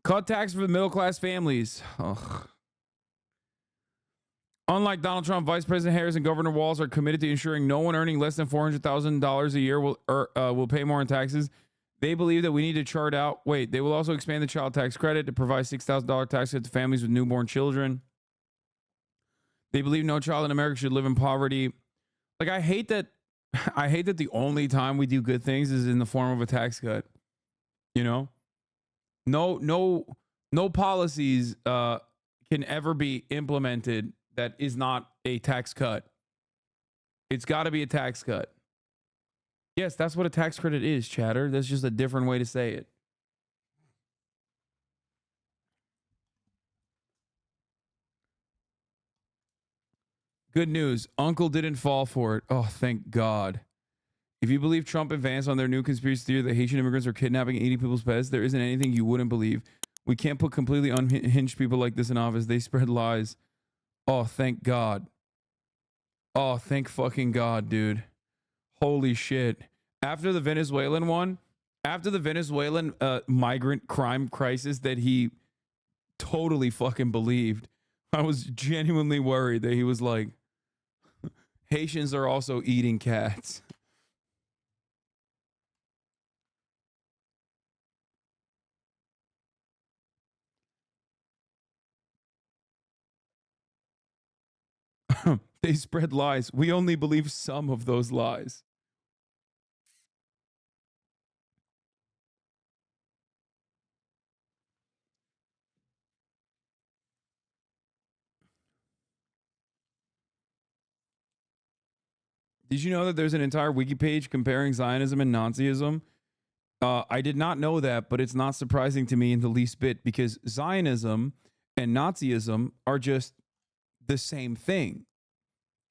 Cut tax for the middle-class families. Ugh. Unlike Donald Trump, Vice President Harris and Governor Walz are committed to ensuring no one earning less than $400,000 a year will pay more in taxes. They believe that we need to chart out. Wait, they will also expand the child tax credit to provide $6,000 tax credit to families with newborn children. They believe no child in America should live in poverty. Like, I hate that the only time we do good things is in the form of a tax cut. You know? No policies can ever be implemented that is not a tax cut. It's got to be a tax cut. Yes, that's what a tax credit is, chatter. That's just a different way to say it. Good news. Uncle didn't fall for it. Oh, thank God. If you believe Trump advanced on their new conspiracy theory that Haitian immigrants are kidnapping and eating people's pets, there isn't anything you wouldn't believe. We can't put completely unhinged people like this in office. They spread lies. Oh, thank God. Oh, thank fucking God, dude. Holy shit. After the Venezuelan one, after the Venezuelan migrant crime crisis that he totally fucking believed, I was genuinely worried that he was like, Haitians are also eating cats. They spread lies. We only believe some of those lies. Did you know that there's an entire wiki page comparing Zionism and Nazism? I did not know that, but it's not surprising to me in the least bit because Zionism and Nazism are just the same thing.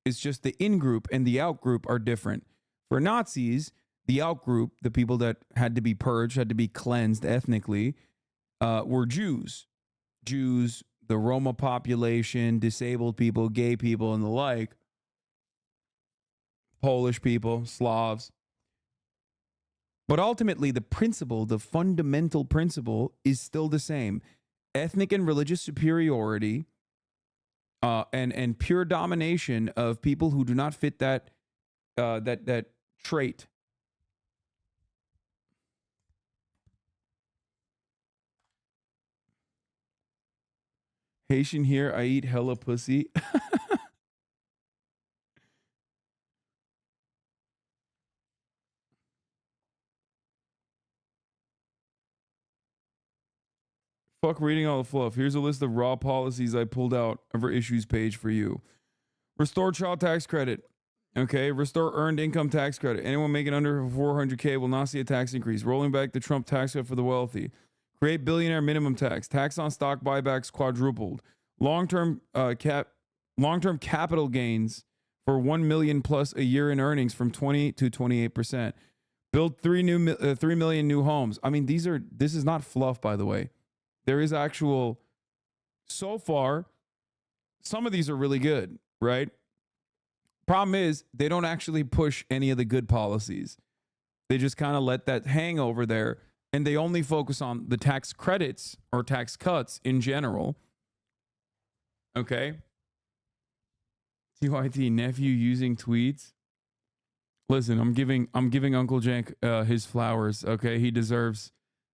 It's just the in-group and the out-group are different. For Nazis, the out-group, the people that had to be purged, had to be cleansed ethnically, were Jews. Jews, the Roma population, disabled people, gay people, and the like. Polish people, Slavs. But ultimately, the principle, the fundamental principle is still the same. Ethnic and religious superiority and pure domination of people who do not fit that trait. Haitian here, I eat hella pussy. Fuck reading all the fluff. Here's a list of raw policies I pulled out of our issues page for you. Restore child tax credit. Okay. Restore earned income tax credit. Anyone making under 400K will not see a tax increase. Rolling back the Trump tax cut for the wealthy. Create billionaire minimum tax. Tax on stock buybacks quadrupled. Long-term capital gains for 1 million plus a year in earnings from 20 to 28%. Build 3 million new homes. I mean, this is not fluff, by the way. There is actual, so far, some of these are really good, right? Problem is, they don't actually push any of the good policies. They just kind of let that hang over there, and they only focus on the tax credits or tax cuts in general. Okay? TYT, nephew using tweets. Listen, I'm giving Uncle Jank his flowers, okay? He deserves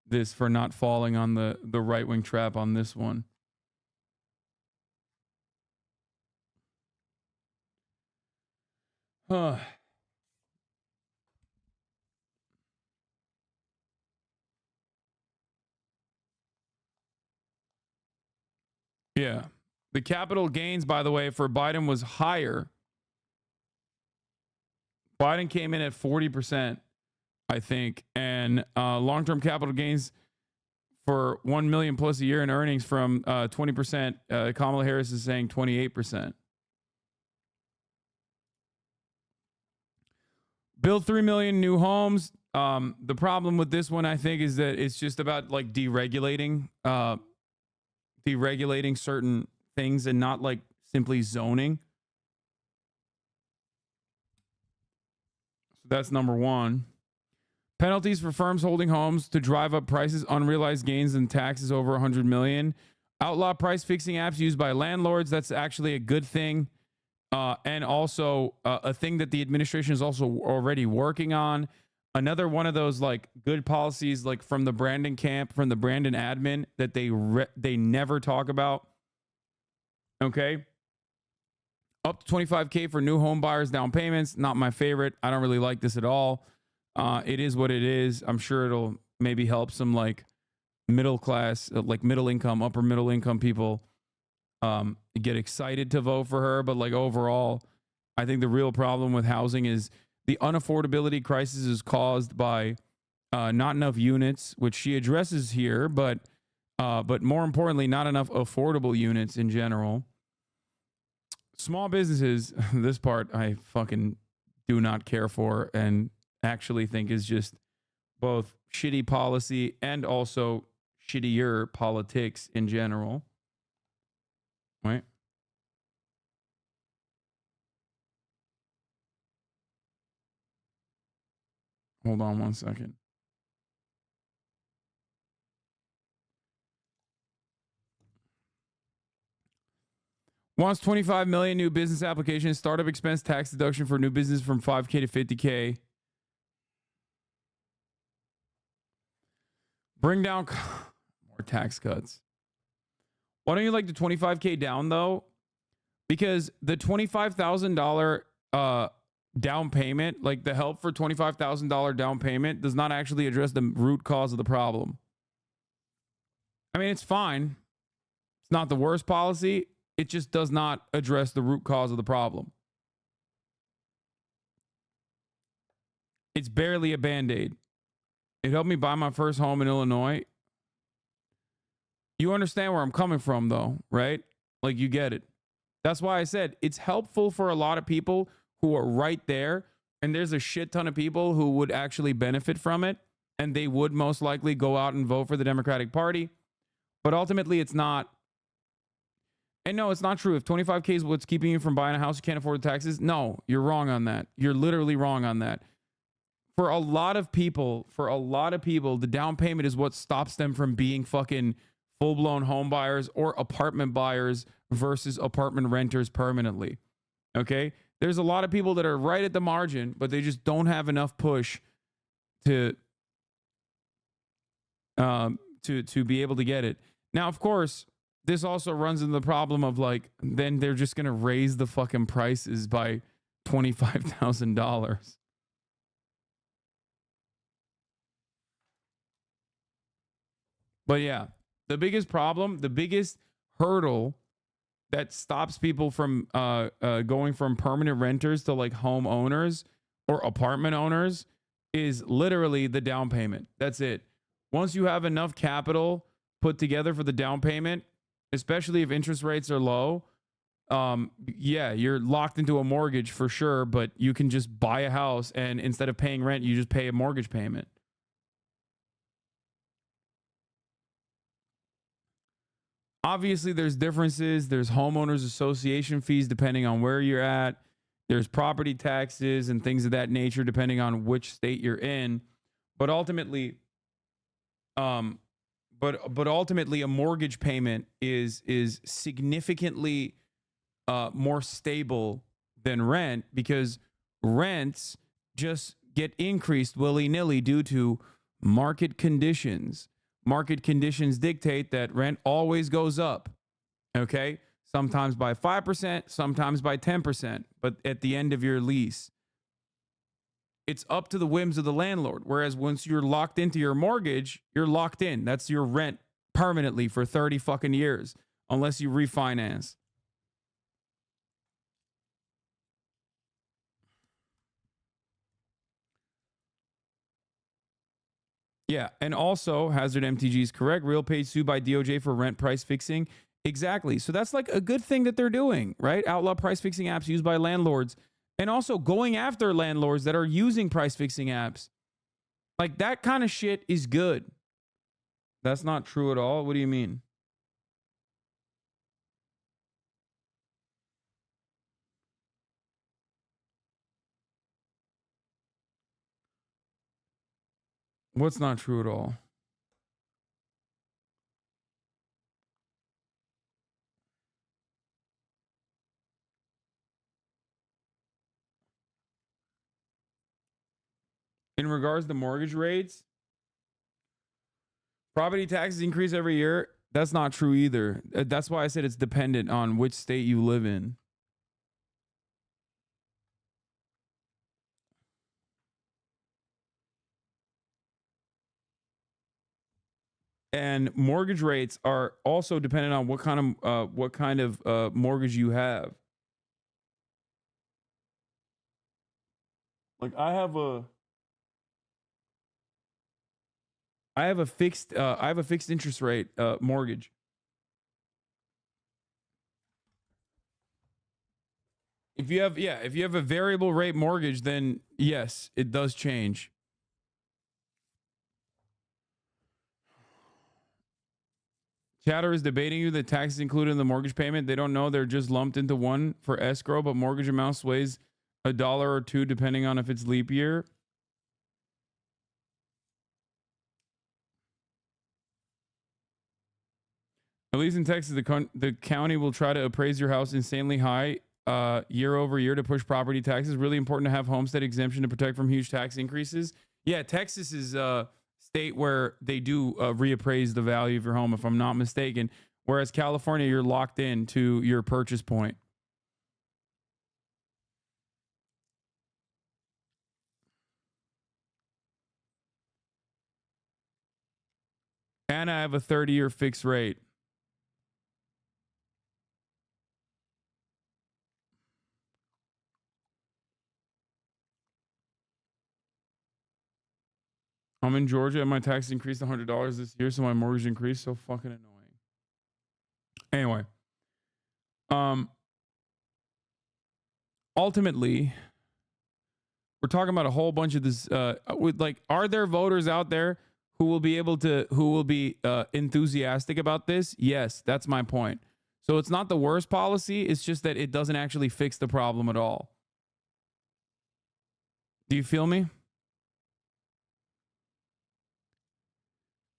this for not falling on the right-wing trap on this one. Yeah. The capital gains, by the way, for Biden was higher. Biden came in at 40%, I think. And long-term capital gains for 1 million plus a year in earnings from 20%. Kamala Harris is saying 28%. Build 3 million new homes. The problem with this one, I think, is that it's just about like deregulating certain things and not like simply zoning. So that's number one. Penalties for firms holding homes to drive up prices, unrealized gains and taxes over 100 million. Outlaw price fixing apps used by landlords. That's actually a good thing. And also a thing that the administration is also already working on. Another one of those like good policies, like from the Brandon camp, from the Brandon admin, that they never talk about. Okay. Up to $25K for new home buyers down payments. Not my favorite. I don't really like this at all. It is what it is. I'm sure it'll maybe help some like middle class, like middle income, upper middle income people get excited to vote for her. But like overall, I think the real problem with housing is the unaffordability crisis is caused by not enough units, which she addresses here, but more importantly, not enough affordable units in general. Small businesses, this part I fucking do not care for and actually think is just both shitty policy and also shittier politics in general. Right? Hold on one second. Wants 25 million new business applications, startup expense tax deduction for new business from 5K to 50K. Bring down more tax cuts. Why don't you like the 25K down though? Because the $25,000 down payment, like the help for $25,000 down payment, does not actually address the root cause of the problem. I mean, it's fine. It's not the worst policy. It just does not address the root cause of the problem. It's barely a Band-Aid. It helped me buy my first home in Illinois. You understand where I'm coming from, though, right? Like, you get it. That's why I said it's helpful for a lot of people who are right there. And there's a shit ton of people who would actually benefit from it. And they would most likely go out and vote for the Democratic Party. But ultimately, it's not. And no, it's not true. If 25K is what's keeping you from buying a house, you can't afford the taxes. No, you're wrong on that. You're literally wrong on that. For a lot of people, the down payment is what stops them from being fucking full-blown home buyers or apartment buyers versus apartment renters permanently. Okay? There's a lot of people that are right at the margin, but they just don't have enough push to be able to get it. Now, of course, this also runs into the problem of like, then they're just going to raise the fucking prices by $25,000. But yeah, the biggest problem, the biggest hurdle that stops people from going from permanent renters to like home owners or apartment owners is literally the down payment. That's it. Once you have enough capital put together for the down payment, especially if interest rates are low, yeah, you're locked into a mortgage for sure, but you can just buy a house and instead of paying rent, you just pay a mortgage payment. Obviously, there's differences. There's homeowners association fees depending on where you're at. There's property taxes and things of that nature depending on which state you're in. But ultimately, but ultimately, a mortgage payment is significantly more stable than rent because rents just get increased willy-nilly due to market conditions. Market conditions dictate that rent always goes up, okay? Sometimes by 5%, sometimes by 10%, but at the end of your lease. It's up to the whims of the landlord, whereas once you're locked into your mortgage, you're locked in. That's your rent permanently for 30 fucking years, unless you refinance. Yeah, and also Hazard MTG is correct. Real paid sued by DOJ for rent price fixing. Exactly. So that's like a good thing that they're doing, right? Outlaw price fixing apps used by landlords and also going after landlords that are using price fixing apps. Like that kind of shit is good. That's not true at all. What do you mean? What's not true at all? In regards to mortgage rates, property taxes increase every year. That's not true either. That's why I said it's dependent on which state you live in. And mortgage rates are also dependent on what kind of mortgage you have. Like I have a fixed interest rate mortgage. If you have a variable rate mortgage, then yes, it does change. Chatter is debating you that taxes included in the mortgage payment. They don't know they're just lumped into one for escrow, but mortgage amount sways $1 or $2 depending on if it's leap year. At least in Texas, the county will try to appraise your house insanely high year over year to push property taxes. Really important to have homestead exemption to protect from huge tax increases. Yeah, Texas is a state where they do reappraise the value of your home, if I'm not mistaken. Whereas California, you're locked in to your purchase point. And I have a 30-year fixed rate. I'm in Georgia and my taxes increased $100 this year, so my mortgage increased. So fucking annoying. Anyway, ultimately, we're talking about a whole bunch of this. Are there voters out there who will be enthusiastic about this? Yes, that's my point. So it's not the worst policy. It's just that it doesn't actually fix the problem at all. Do you feel me?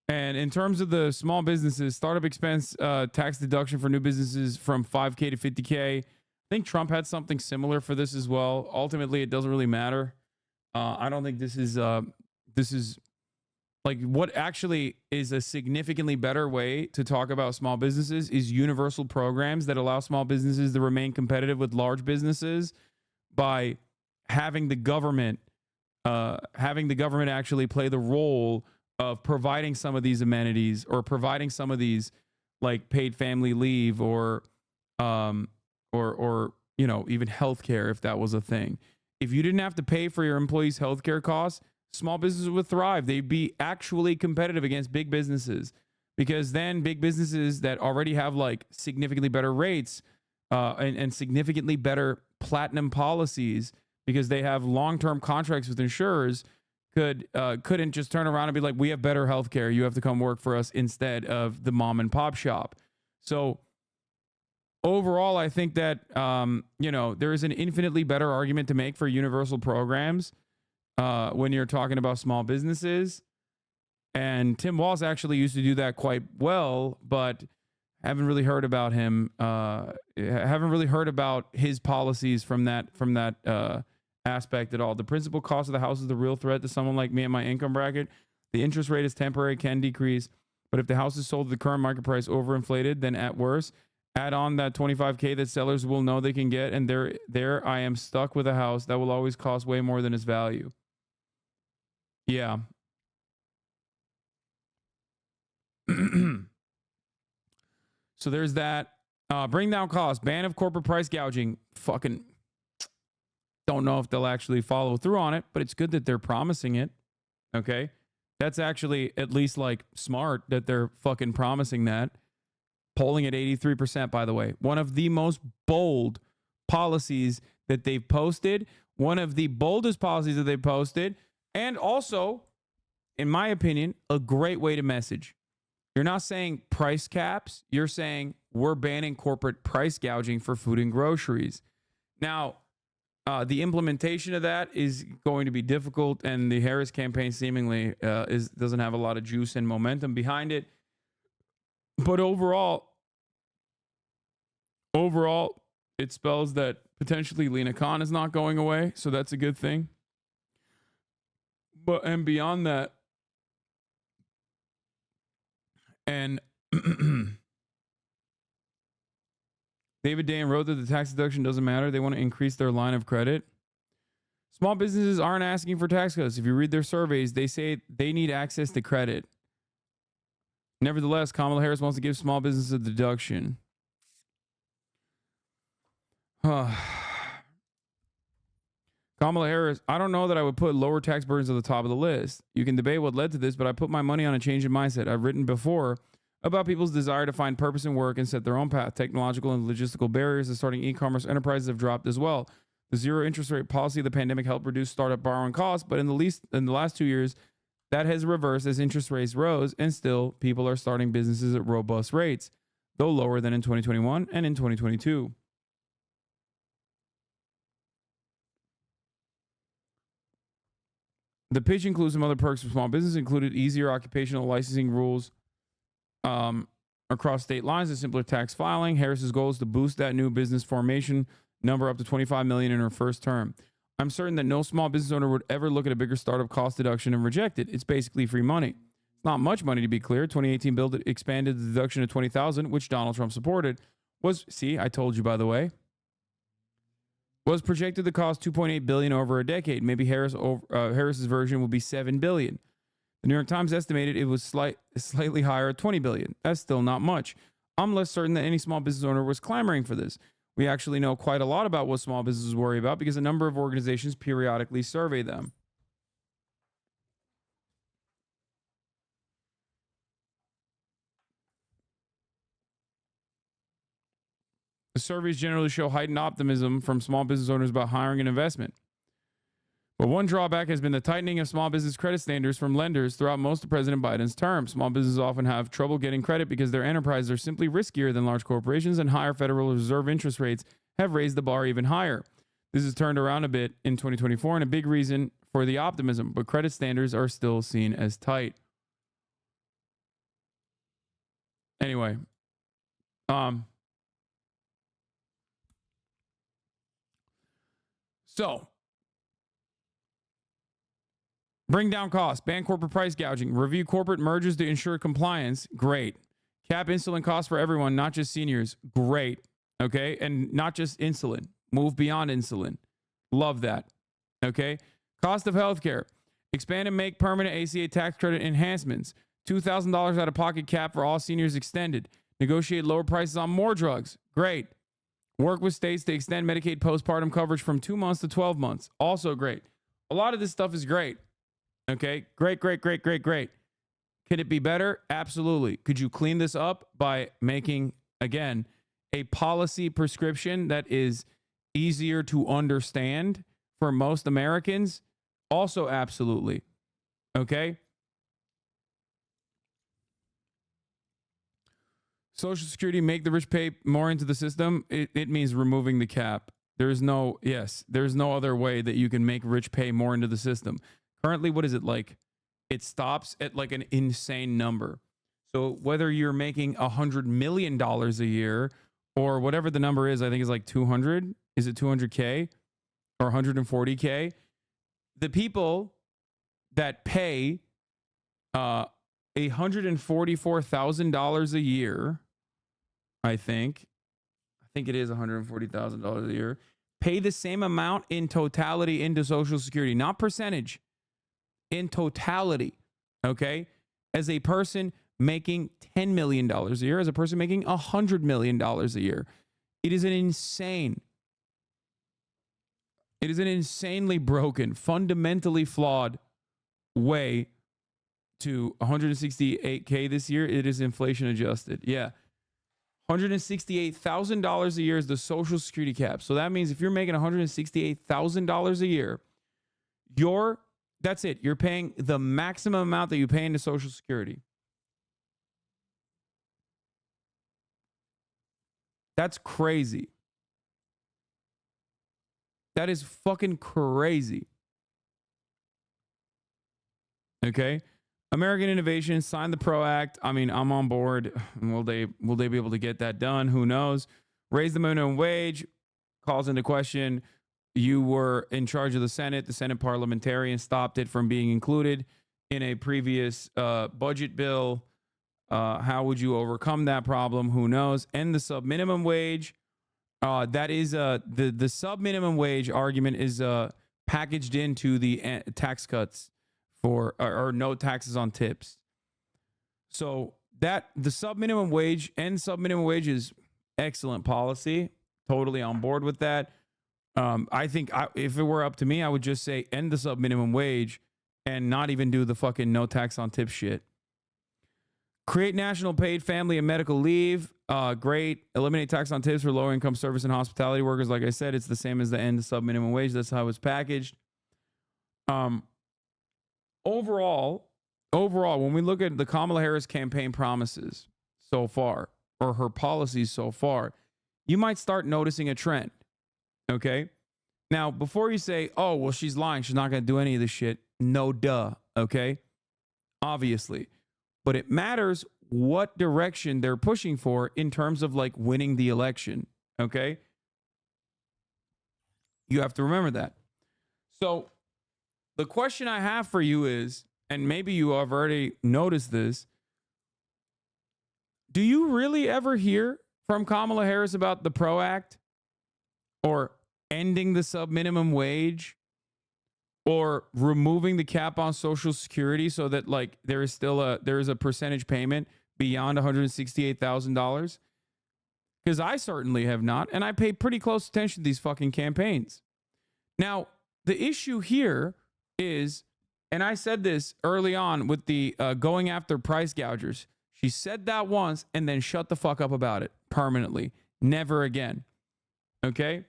And in terms of the small businesses, startup expense tax deduction for new businesses from $5K to $50K. I think Trump had something similar for this as well. Ultimately, it doesn't really matter. I don't think this is like what actually is a significantly better way to talk about small businesses is universal programs that allow small businesses to remain competitive with large businesses by having the government actually play the role of providing some of these amenities or providing some of these like paid family leave or even healthcare if that was a thing. If you didn't have to pay for your employees' healthcare costs, small businesses would thrive. They'd be actually competitive against big businesses because then big businesses that already have like significantly better rates and significantly better platinum policies because they have long-term contracts with insurers couldn't just turn around and be like, we have better healthcare. You have to come work for us instead of the mom and pop shop. So overall, I think that, there is an infinitely better argument to make for universal programs when you're talking about small businesses. And Tim Walz actually used to do that quite well, but haven't really heard about him. Haven't really heard about his policies from that aspect at all. The principal cost of the house is the real threat to someone like me and my income bracket. The interest rate is temporary, can decrease, but if the house is sold at the current market price overinflated, then at worst, add on that $25K that sellers will know they can get, and there I am stuck with a house that will always cost way more than its value. Yeah. So there's that. Bring down costs. Ban of corporate price gouging. Fucking don't know if they'll actually follow through on it, but it's good that they're promising it. Okay. That's actually at least like smart that they're fucking promising that. Polling at 83%, by the way. One of the most bold policies that they've posted. One of the boldest policies that they've posted. And also, in my opinion, a great way to message. You're not saying price caps. You're saying we're banning corporate price gouging for food and groceries. Now, The implementation of that is going to be difficult, and the Harris campaign seemingly doesn't have a lot of juice and momentum behind it. But overall, it spells that potentially Lena Khan is not going away, so that's a good thing. And beyond that, and David Dayen wrote that the tax deduction doesn't matter. They want to increase their line of credit. Small businesses aren't asking for tax cuts. If you read their surveys, they say they need access to credit. Nevertheless, Kamala Harris wants to give small businesses a deduction. Kamala Harris, I don't know that I would put lower tax burdens at the top of the list. You can debate what led to this, but I put my money on a change in mindset. I've written before about people's desire to find purpose in work and set their own path. Technological and logistical barriers to starting e-commerce enterprises have dropped as well. The zero interest rate policy of the pandemic helped reduce startup borrowing costs, but in the last 2 years, that has reversed as interest rates rose, and still people are starting businesses at robust rates, though lower than in 2021 and in 2022. The pitch includes some other perks for small business, included easier occupational licensing rules across state lines and simpler tax filing. Harris's goal is to boost that new business formation number up to 25 million in her first term. I'm certain that no small business owner would ever look at a bigger startup cost deduction and reject it. It's basically free money. It's not much money, to be clear. 2018 bill that expanded the deduction to 20,000, which Donald Trump supported, I told you, by the way, was projected to cost 2.8 billion over a decade. Maybe Harris's version will be 7 billion. The New York Times estimated it was slightly higher at 20 billion. That's still not much. I'm less certain that any small business owner was clamoring for this. We actually know quite a lot about what small businesses worry about because a number of organizations periodically survey them. The surveys generally show heightened optimism from small business owners about hiring and investment. But one drawback has been the tightening of small business credit standards from lenders throughout most of President Biden's term. Small businesses often have trouble getting credit because their enterprises are simply riskier than large corporations, and higher Federal Reserve interest rates have raised the bar even higher. This has turned around a bit in 2024, and a big reason for the optimism, but credit standards are still seen as tight. Anyway, so bring down costs, ban corporate price gouging, review corporate mergers to ensure compliance. Great. Cap insulin costs for everyone, not just seniors. Great. Okay. And not just insulin. Move beyond insulin. Love that. Okay. Cost of healthcare. Expand and make permanent ACA tax credit enhancements. $2,000 out of pocket cap for all seniors extended. Negotiate lower prices on more drugs. Great. Work with states to extend Medicaid postpartum coverage from 2 months to 12 months. Also great. A lot of this stuff is great. Okay. Great. Could it be better? Absolutely. Could you clean this up by making, again, a policy prescription that is easier to understand for most Americans? Also, absolutely. Okay. Social Security, make the rich pay more into the system. It means removing the cap. There's no other way that you can make rich pay more into the system. Currently, what is it like? It stops at like an insane number. So whether you're making $100 million a year or whatever the number is, I think is like 200. Is it 200K or 140K? The people that pay $144,000 a year, I think it is $140,000 a year, pay the same amount in totality into Social Security, not percentage, in totality, okay, as a person making $10 million a year, as a person making $100 million a year. It is an insanely broken, fundamentally flawed way to $168K this year. It is inflation adjusted. Yeah. $168,000 a year is the Social Security cap. So that means if you're making $168,000 a year, that's it. You're paying the maximum amount that you pay into Social Security. That's crazy. That is fucking crazy. Okay. American Innovation signed the PRO Act. I mean, I'm on board. Will they be able to get that done? Who knows? Raise the minimum wage calls into question. You were in charge of the Senate. The Senate parliamentarian stopped it from being included in a previous budget bill. How would you overcome that problem? Who knows? And the sub minimum wage. That is the sub minimum wage argument is packaged into the tax cuts for or no taxes on tips. So that the sub minimum wage is excellent policy. Totally on board with that. I think if it were up to me, I would just say end the sub minimum wage and not even do the fucking no tax on tips shit. Create national paid family and medical leave. Great. Eliminate tax on tips for lower income service and hospitality workers. Like I said, it's the same as the end of sub minimum wage. That's how it's packaged. Overall, when we look at the Kamala Harris campaign promises so far, or her policies so far, you might start noticing a trend. Okay. Now, before you say, oh, well, she's lying, she's not going to do any of this shit. No, duh. Okay. Obviously. But it matters what direction they're pushing for in terms of like winning the election. Okay. You have to remember that. So the question I have for you is, and maybe you have already noticed this, do you really ever hear from Kamala Harris about the PRO Act or ending the sub minimum wage or removing the cap on Social Security so that like there is a percentage payment beyond $168,000? Because I certainly have not, and I pay pretty close attention to these fucking campaigns. Now, the issue here is, and I said this early on with the going after price gougers. She said that once and then shut the fuck up about it permanently. Never again. Okay?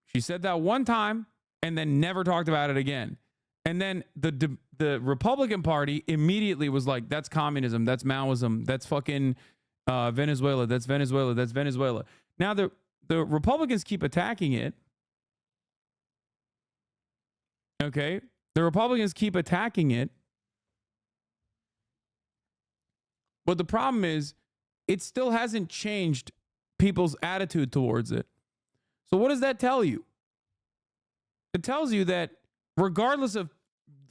She said that one time and then never talked about it again. And then the Republican Party immediately was like, that's communism, that's Maoism, that's fucking Venezuela, that's Venezuela, that's Venezuela. Now the Republicans keep attacking it. Okay? The Republicans keep attacking it. But the problem is, it still hasn't changed people's attitude towards it. So what does that tell you? It tells you that regardless of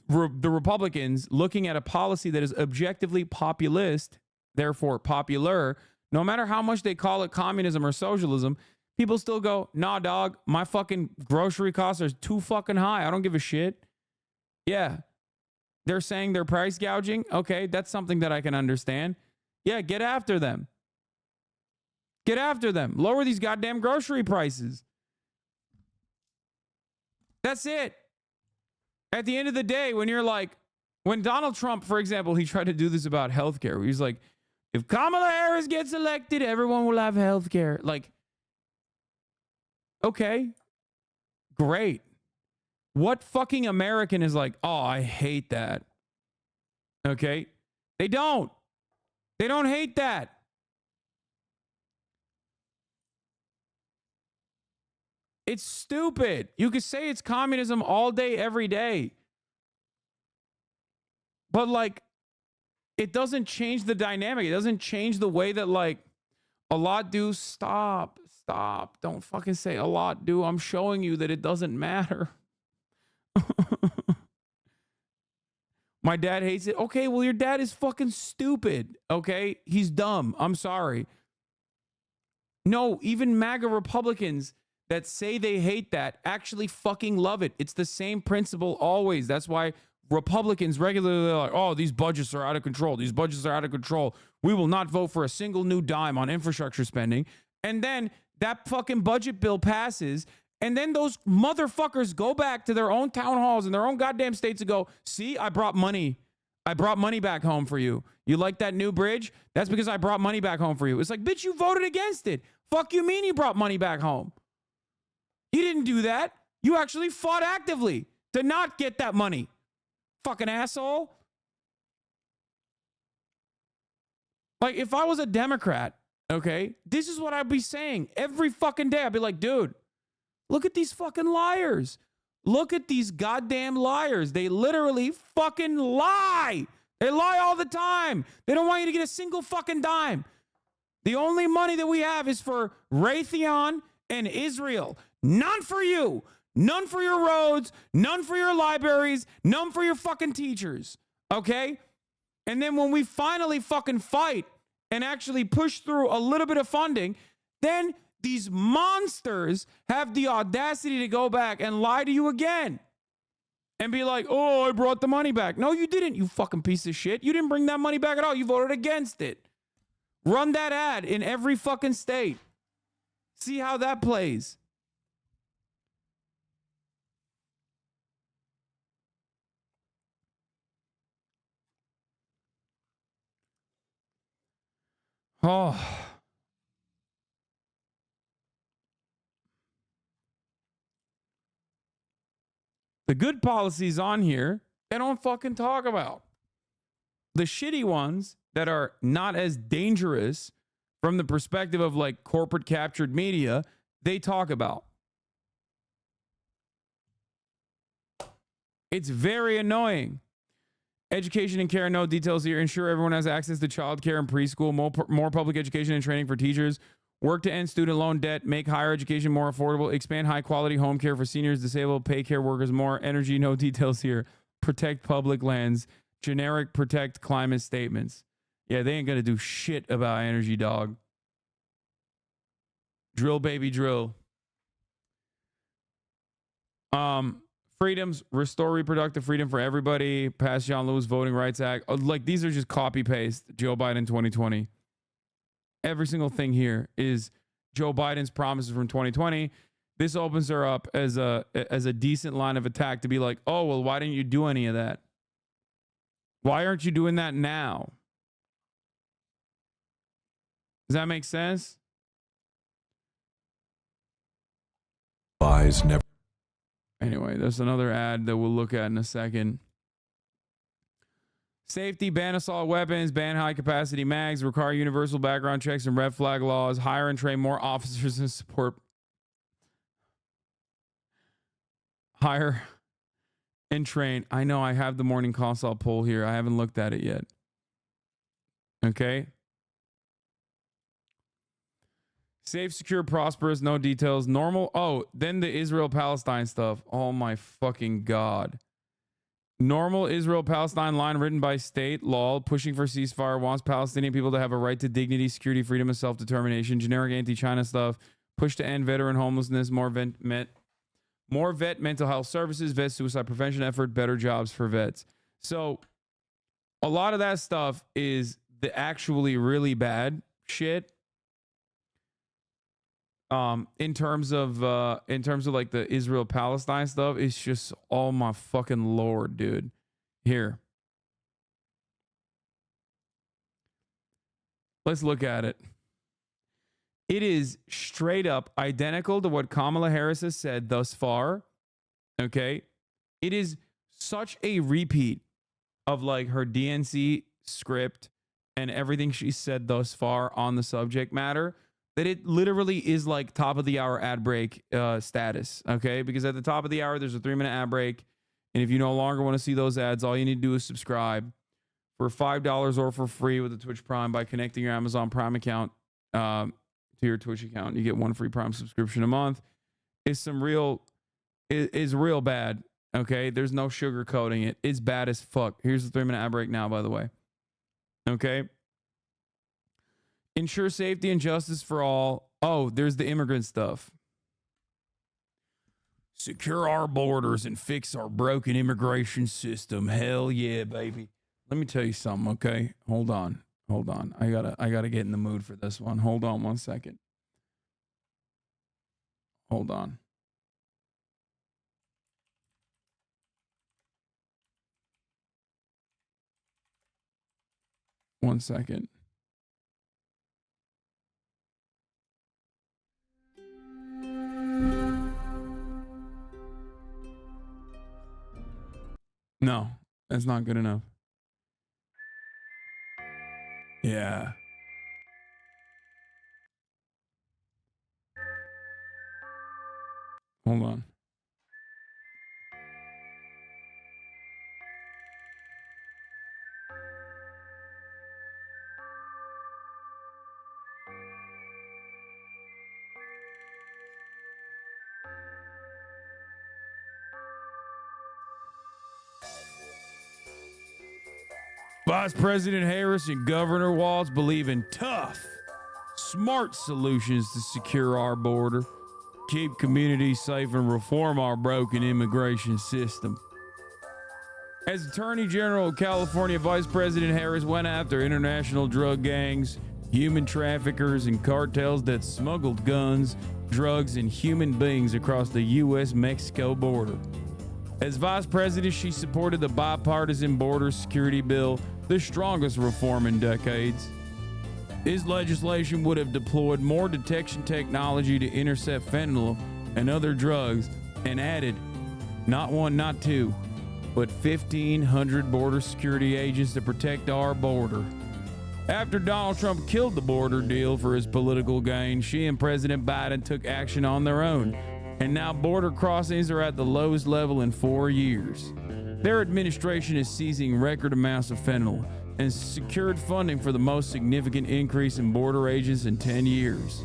the Republicans looking at a policy that is objectively populist, therefore popular, no matter how much they call it communism or socialism, people still go, nah, dog, my fucking grocery costs are too fucking high. I don't give a shit. Yeah. They're saying they're price gouging. Okay, that's something that I can understand. Yeah, get after them. Get after them. Lower these goddamn grocery prices. That's it. At the end of the day, when you're like, when Donald Trump, for example, he tried to do this about healthcare. He's like, if Kamala Harris gets elected, everyone will have healthcare. Like, okay, great. What fucking American is like, oh, I hate that? Okay, they don't. They don't hate that. It's stupid. You could say it's communism all day, every day. But like, it doesn't change the dynamic. It doesn't change the way that like a lot do. Stop. Don't fucking say a lot do. I'm showing you that it doesn't matter. My dad hates it. Okay, well, your dad is fucking stupid. Okay, he's dumb. I'm sorry. No, even MAGA Republicans that say they hate that actually fucking love it. It's the same principle always. That's why Republicans regularly are like, oh, these budgets are out of control. These budgets are out of control. We will not vote for a single new dime on infrastructure spending. And then that fucking budget bill passes. And then those motherfuckers go back to their own town halls in their own goddamn states and go, see, I brought money. I brought money back home for you. You like that new bridge? That's because I brought money back home for you. It's like, bitch, you voted against it. Fuck you mean you brought money back home? You didn't do that. You actually fought actively to not get that money. Fucking asshole. Like, if I was a Democrat, okay, this is what I'd be saying every fucking day. I'd be like, dude, Look at these fucking liars. Look at these goddamn liars. They literally fucking lie. They lie all the time. They don't want you to get a single fucking dime. The only money that we have is for Raytheon and Israel. None for you. None for your roads. None for your libraries. None for your fucking teachers. Okay? And then when we finally fucking fight and actually push through a little bit of funding, then these monsters have the audacity to go back and lie to you again and be like, oh, I brought the money back. No, you didn't, you fucking piece of shit. You didn't bring that money back at all. You voted against it. Run that ad in every fucking state. See how that plays. Oh. The good policies on here, they don't fucking talk about. The shitty ones that are not as dangerous from the perspective of like corporate captured media, they talk about. It's very annoying. Education and care, no details here. Ensure everyone has access to child care and preschool. More public education and training for teachers. Work to end student loan debt. Make higher education more affordable. Expand high quality home care for seniors, disabled, pay care workers more. Energy, no details here. Protect public lands. Generic protect climate statements. Yeah, they ain't gonna do shit about energy, dog. Drill, baby, drill. Freedoms, restore reproductive freedom for everybody. Pass John Lewis Voting Rights Act. Like, these are just copy paste Joe Biden 2020. Every single thing here is Joe Biden's promises from 2020. This opens her up as a decent line of attack to be like, oh, well, why didn't you do any of that? Why aren't you doing that now? Does that make sense? Lies never. Anyway, there's another ad that we'll look at in a second. Safety, ban assault weapons, ban high capacity mags, require universal background checks and red flag laws, hire and train more officers and support. Hire and train. I know I have the morning consult poll here. I haven't looked at it yet. Okay. Safe, secure, prosperous, no details. Normal. Oh, then the Israel-Palestine stuff. Oh my fucking God. Normal Israel-Palestine line written by state law, pushing for ceasefire, wants Palestinian people to have a right to dignity, security, freedom, and self-determination. Generic anti-China stuff. Push to end veteran homelessness. More vet mental health services. Vet suicide prevention effort. Better jobs for vets. So a lot of that stuff is the actually really bad shit. In terms of like the Israel Palestine stuff, it's just, oh my fucking Lord, dude. Here, let's look at it. It is straight up identical to what Kamala Harris has said thus far. Okay, it is such a repeat of like her DNC script and everything she said thus far on the subject matter, that it literally is like top of the hour ad break status, okay? Because at the top of the hour, there's a 3-minute ad break. And if you no longer want to see those ads, all you need to do is subscribe for $5 or for free with the Twitch Prime by connecting your Amazon Prime account to your Twitch account. You get one free Prime subscription a month. It's real bad, okay? There's no sugarcoating it. It's bad as fuck. Here's the 3-minute ad break now, by the way. Okay? Ensure safety and justice for all. Oh, there's the immigrant stuff. Secure our borders and fix our broken immigration system. Hell yeah, baby. Let me tell you something, okay? Hold on. I gotta get in the mood for this one. Hold on 1 second. Hold on. One second. No, that's not good enough. Yeah. Hold on. Vice President Harris and Governor Walz believe in tough, smart solutions to secure our border, keep communities safe, and reform our broken immigration system. As Attorney General of California, Vice President Harris went after international drug gangs, human traffickers, and cartels that smuggled guns, drugs, and human beings across the U.S.-Mexico border. As Vice President, she supported the bipartisan border security bill, the strongest reform in decades. This legislation would have deployed more detection technology to intercept fentanyl and other drugs and added not one, not two, but 1,500 border security agents to protect our border. After Donald Trump killed the border deal for his political gain, she and President Biden took action on their own, and now border crossings are at the lowest level in 4 years. Their administration is seizing record amounts of fentanyl and secured funding for the most significant increase in border agents in 10 years.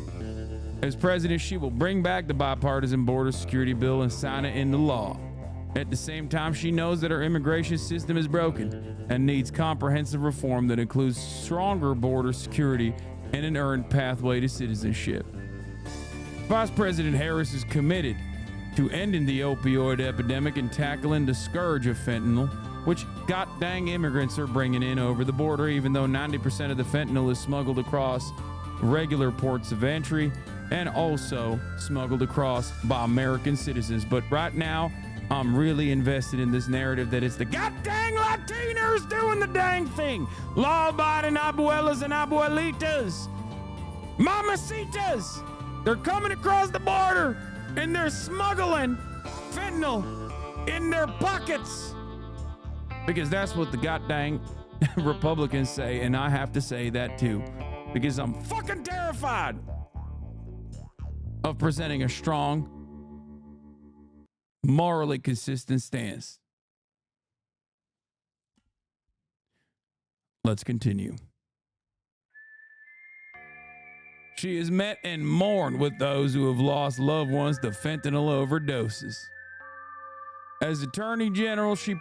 As president, she will bring back the bipartisan border security bill and sign it into law. At the same time, she knows that our immigration system is broken and needs comprehensive reform that includes stronger border security and an earned pathway to citizenship. Vice President Harris is committed to ending the opioid epidemic and tackling the scourge of fentanyl, which goddamn immigrants are bringing in over the border, even though 90% of the fentanyl is smuggled across regular ports of entry and also smuggled across by American citizens. But right now, I'm really invested in this narrative that it's the goddamn Latinos doing the dang thing. Law-abiding abuelas and abuelitas. Mamacitas. They're coming across the border and they're smuggling fentanyl in their pockets. Because that's what the goddamn Republicans say, and I have to say that too. Because I'm fucking terrified of presenting a strong, morally consistent stance. Let's continue. She has met and mourned with those who have lost loved ones to fentanyl overdoses. As Attorney General, she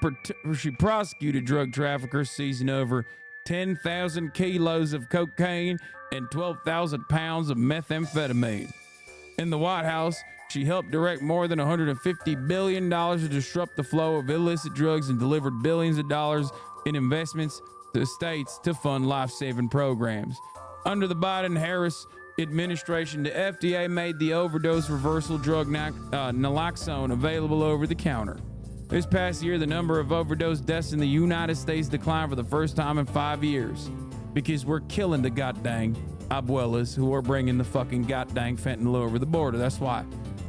prosecuted drug traffickers seizing over 10,000 kilos of cocaine and 12,000 pounds of methamphetamine. In the White House, she helped direct more than $150 billion to disrupt the flow of illicit drugs and delivered billions of dollars in investments to states to fund life-saving programs. Under the Biden-Harris administration, the FDA made the overdose reversal drug naloxone available over the counter. This past year, the number of overdose deaths in the United States declined for the first time in 5 years because we're killing the goddamn abuelas who are bringing the fucking goddamn fentanyl over the border. That's why.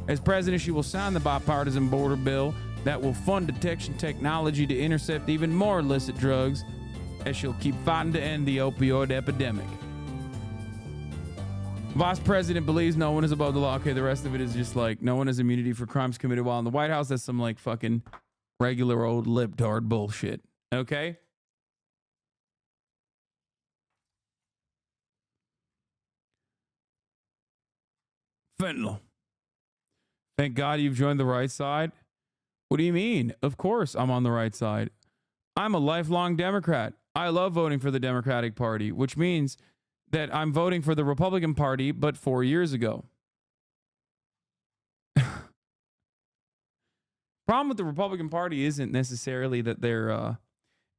As president, she will sign the bipartisan border bill that will fund detection technology to intercept even more illicit drugs, as she'll keep fighting to end the opioid epidemic. Vice President believes no one is above the law. Okay, the rest of it is just like no one has immunity for crimes committed while in the White House. That's some like fucking regular old libtard bullshit. Okay? Fentanyl. Thank God you've joined the right side. What do you mean? Of course I'm on the right side. I'm a lifelong Democrat. I love voting for the Democratic Party, which means that I'm voting for the Republican Party, but 4 years ago. Problem with the Republican Party isn't necessarily that they're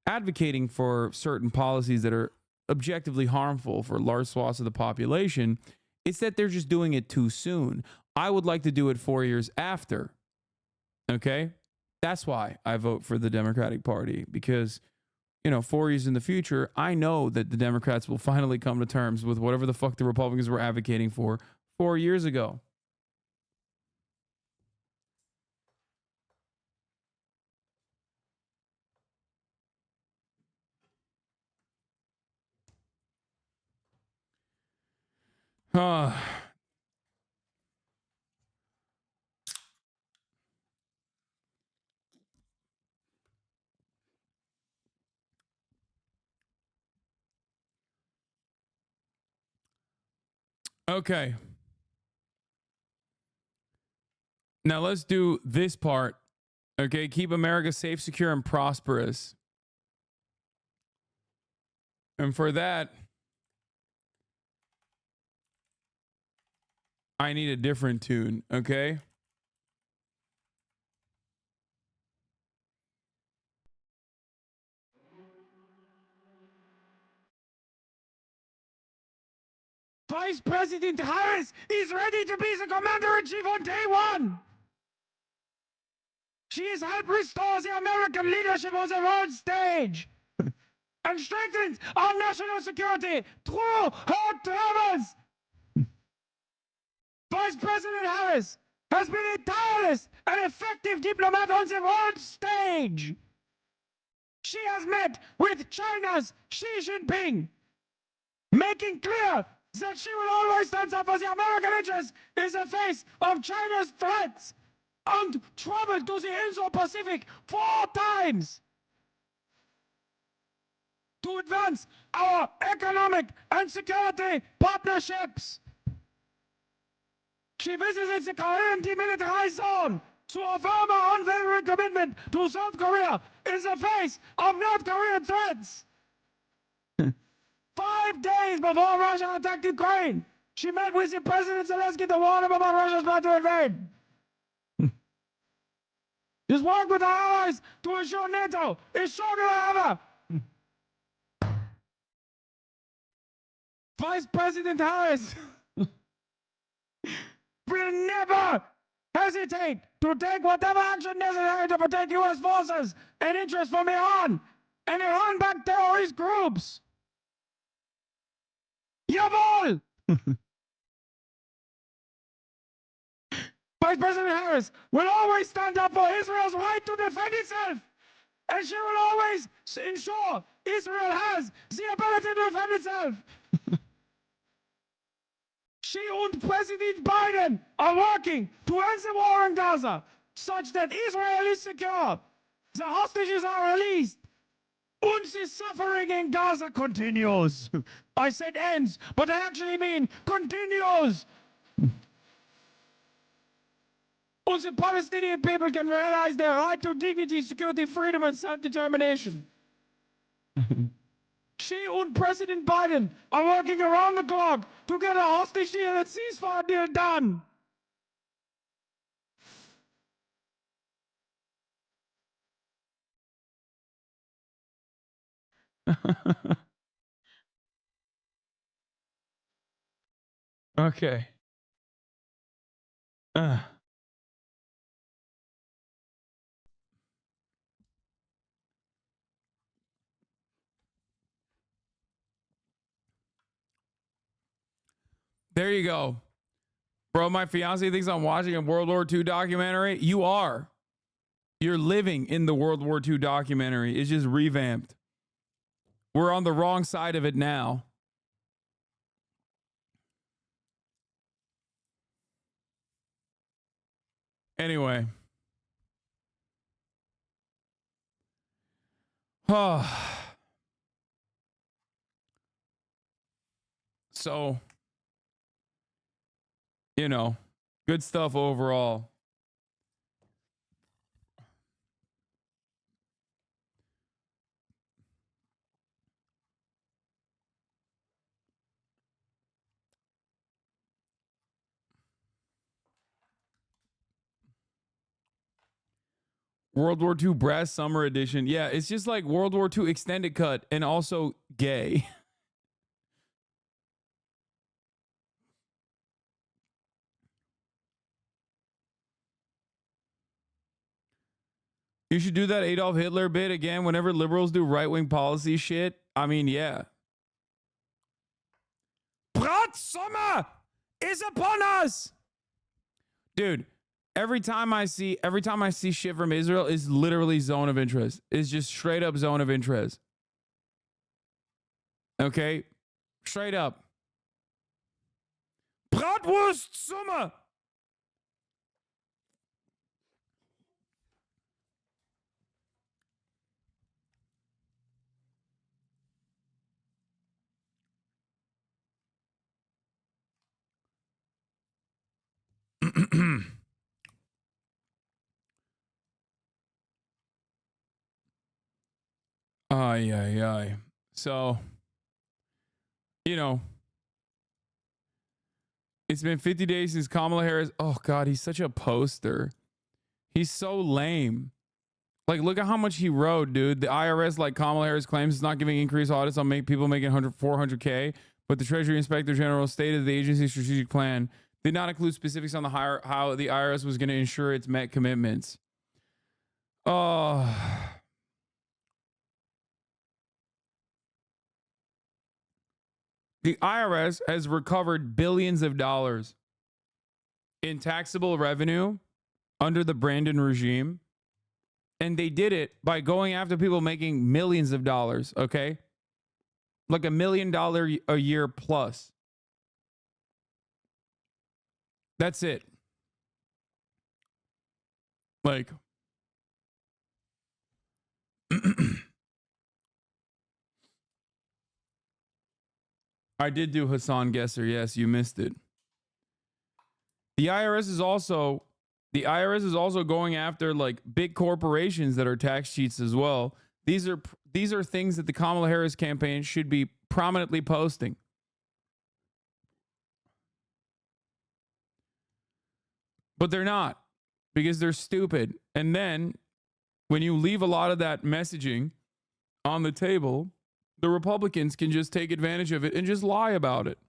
advocating for certain policies that are objectively harmful for large swaths of the population. It's that they're just doing it too soon. I would like to do it 4 years after. Okay? That's why I vote for the Democratic Party, because 4 years in the future, I know that the Democrats will finally come to terms with whatever the fuck the Republicans were advocating for 4 years ago. Okay. Now let's do this part. Okay. Keep America safe, secure, and prosperous. And for that, I need a different tune. Okay. Vice President Harris is ready to be the commander-in-chief on day one. She has helped restore the American leadership on the world stage and strengthens our national security through her travels. Vice President Harris has been a tireless and effective diplomat on the world stage. She has met with China's Xi Jinping, making clear that she will always stand up for the American interests in the face of China's threats and traveled to the Indo-Pacific 4 times to advance our economic and security partnerships. She visited the Korean demilitarized zone to affirm her unwavering commitment to South Korea in the face of North Korean threats. 5 days before Russia attacked Ukraine, she met with the President Zelensky to warn him about Russia's plan to invade. She's worked with our allies to ensure NATO is stronger than ever. Vice President Harris will never hesitate to take whatever action necessary to protect U.S. forces and interests from Iran and Iran-backed terrorist groups. Jawohl! Vice President Harris will always stand up for Israel's right to defend itself, and she will always ensure Israel has the ability to defend itself. She and President Biden are working to end the war in Gaza such that Israel is secure, the hostages are released, and the suffering in Gaza continues. I said ends, but I actually mean continues. And the Palestinian people can realize their right to dignity, security, freedom, and self-determination. She and President Biden are working around the clock to get a hostage deal and ceasefire deal done. Okay. There you go. Bro, my fiance thinks I'm watching a World War II documentary. You are. You're living in the World War II documentary. It's just revamped. We're on the wrong side of it now. Anyway. So, you know, good stuff overall. World War II Brass Summer Edition. Yeah, it's just like World War II Extended Cut and also gay. You should do that Adolf Hitler bit again whenever liberals do right-wing policy shit. I mean, yeah. Brat Sommer is upon us. Dude, every time I see shit from Israel is literally zone of interest. It's just straight up zone of interest. Okay? Straight up. Bratwurst Sommer. Ay, ay, ay. So, you know, it's been 50 days since Kamala Harris. Oh, God, he's such a poster. He's so lame. Like, look at how much he wrote, dude. The IRS, like Kamala Harris claims, is not giving increased audits on people making 400K, but the Treasury Inspector General stated the agency's strategic plan did not include specifics on how the IRS was going to ensure its met commitments. Oh. The IRS has recovered billions of dollars in taxable revenue under the Brandon regime. And they did it by going after people making millions of dollars, okay? Like $1 million a year plus. That's it. Like, I did do Hasan Guesser. Yes, you missed it. The IRS is also going after like big corporations that are tax cheats as well. These are things that the Kamala Harris campaign should be prominently posting. But they're not, because they're stupid. And then when you leave a lot of that messaging on the table, the Republicans can just take advantage of it and just lie about it.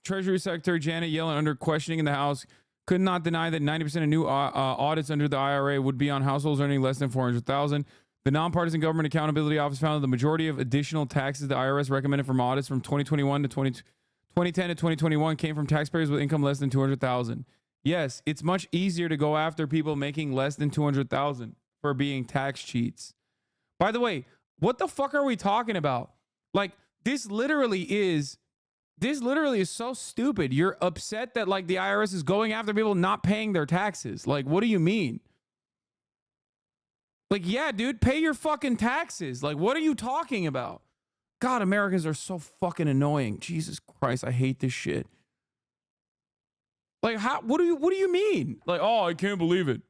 Treasury Secretary Janet Yellen, under questioning in the House, could not deny that 90% of new audits under the IRA would be on households earning less than $400,000. The Nonpartisan Government Accountability Office found that the majority of additional taxes the IRS recommended from audits from 2021 to 2010 to 2021 came from taxpayers with income less than $200,000. Yes, it's much easier to go after people making less than $200,000 for being tax cheats. By the way, what the fuck are we talking about? Like, this literally is so stupid. You're upset that like the IRS is going after people not paying their taxes. Like, what do you mean? Like, yeah, dude, pay your fucking taxes. Like, what are you talking about? God, Americans are so fucking annoying. Jesus Christ, I hate this shit. Like, how? What do you mean? Like, oh, I can't believe it.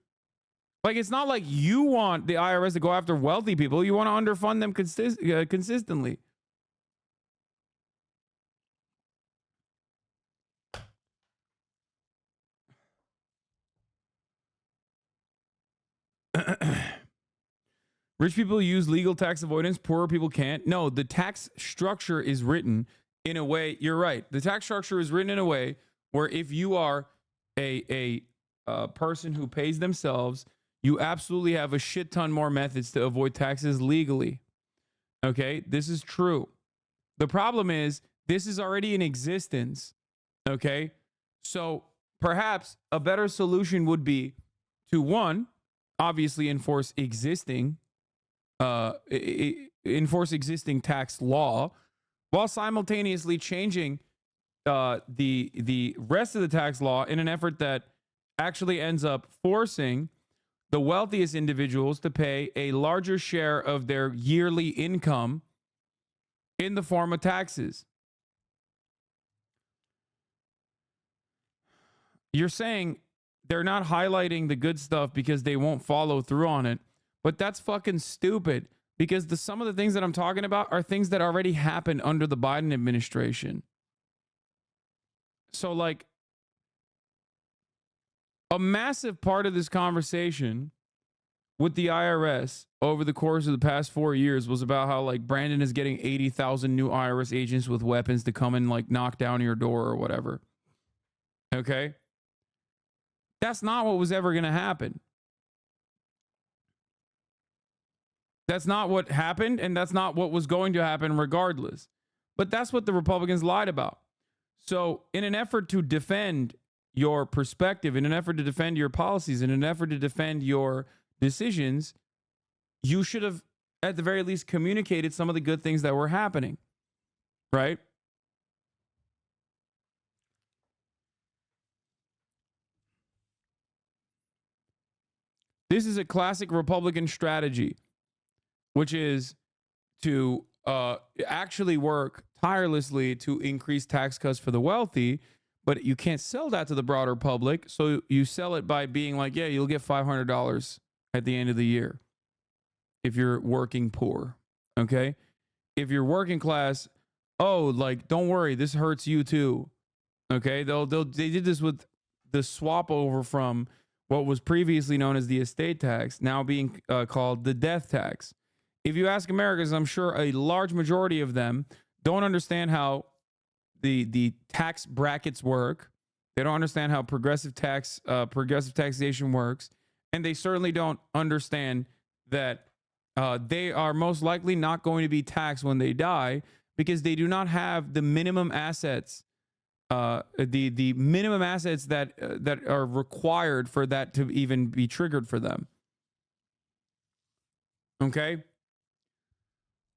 Like, it's not like you want the IRS to go after wealthy people. You want to underfund them consistently. Rich people use legal tax avoidance. Poorer people can't. No, the tax structure is written in a way. You're right. The tax structure is written in a way where if you are a person who pays themselves, you absolutely have a shit ton more methods to avoid taxes legally. Okay, this is true. The problem is this is already in existence. Okay, so perhaps a better solution would be to, one, obviously enforce existing tax law while simultaneously changing the rest of the tax law in an effort that actually ends up forcing the wealthiest individuals to pay a larger share of their yearly income in the form of taxes. You're saying they're not highlighting the good stuff because they won't follow through on it. But that's fucking stupid, because some of the things that I'm talking about are things that already happened under the Biden administration. So, like, a massive part of this conversation with the IRS over the course of the past 4 years was about how, like, Brandon is getting 80,000 new IRS agents with weapons to come and, like, knock down your door or whatever. Okay? That's not what was ever going to happen. That's not what happened, and that's not what was going to happen regardless. But that's what the Republicans lied about. So in an effort to defend your perspective, in an effort to defend your policies, in an effort to defend your decisions, you should have, at the very least, communicated some of the good things that were happening, right? This is a classic Republican strategy, which is to actually work tirelessly to increase tax cuts for the wealthy, but you can't sell that to the broader public. So you sell it by being like, yeah, you'll get $500 at the end of the year if you're working poor. Okay. If you're working class, oh, like, don't worry, this hurts you too. Okay. They did this with the swap over from what was previously known as the estate tax, now being called the death tax. If you ask Americans, I'm sure a large majority of them don't understand how the tax brackets work. They don't understand how progressive taxation works, and they certainly don't understand that they are most likely not going to be taxed when they die because they do not have the minimum assets, the minimum assets that are required for that to even be triggered for them. Okay.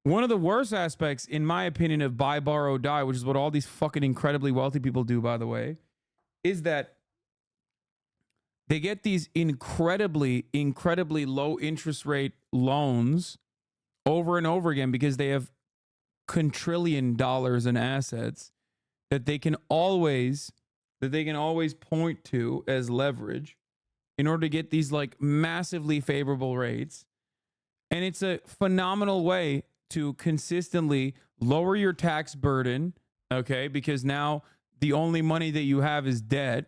One of the worst aspects, in my opinion, of buy, borrow, die, which is what all these fucking incredibly wealthy people do, by the way, is that they get these incredibly low interest rate loans over and over again because they have quintillion dollars in assets that they can always point to as leverage in order to get these like massively favorable rates. And it's a phenomenal way to consistently lower your tax burden, okay? Because now the only money that you have is debt.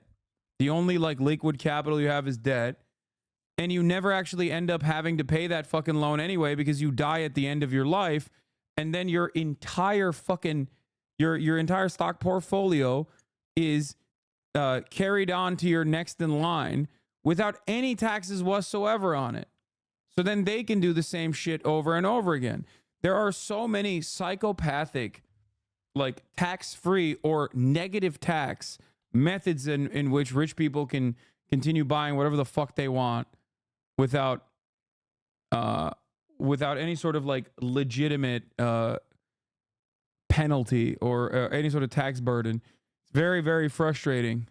The only like liquid capital you have is debt. And you never actually end up having to pay that fucking loan anyway because you die at the end of your life. And then your entire fucking, your entire stock portfolio is carried on to your next in line without any taxes whatsoever on it. So then they can do the same shit over and over again. There are so many psychopathic, like tax-free or negative tax methods in which rich people can continue buying whatever the fuck they want without any sort of like legitimate penalty or any sort of tax burden. It's very, very frustrating.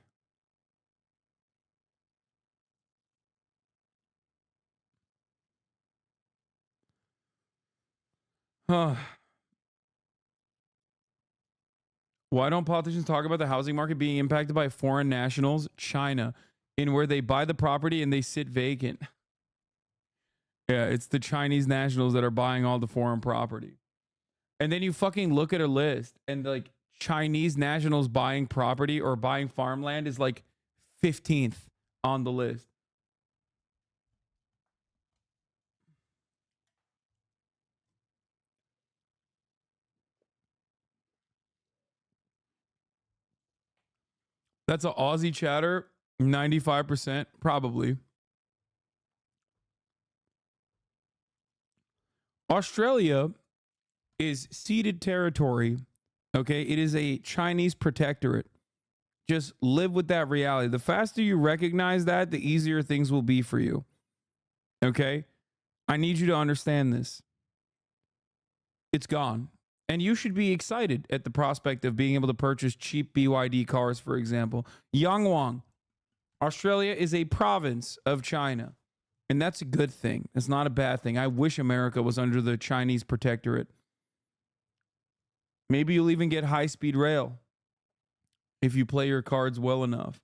Why don't politicians talk about the housing market being impacted by foreign nationals, China, in where they buy the property and they sit vacant? Yeah, it's the Chinese nationals that are buying all the foreign property. And then you fucking look at a list and like Chinese nationals buying property or buying farmland is like 15th on the list. That's an Aussie chatter, 95%, probably. Australia is ceded territory. Okay, it is a Chinese protectorate. Just live with that reality. The faster you recognize that, the easier things will be for you. Okay, I need you to understand this. It's gone. And you should be excited at the prospect of being able to purchase cheap BYD cars, for example. Yangwang, Australia is a province of China. And that's a good thing. It's not a bad thing. I wish America was under the Chinese protectorate. Maybe you'll even get high-speed rail if you play your cards well enough.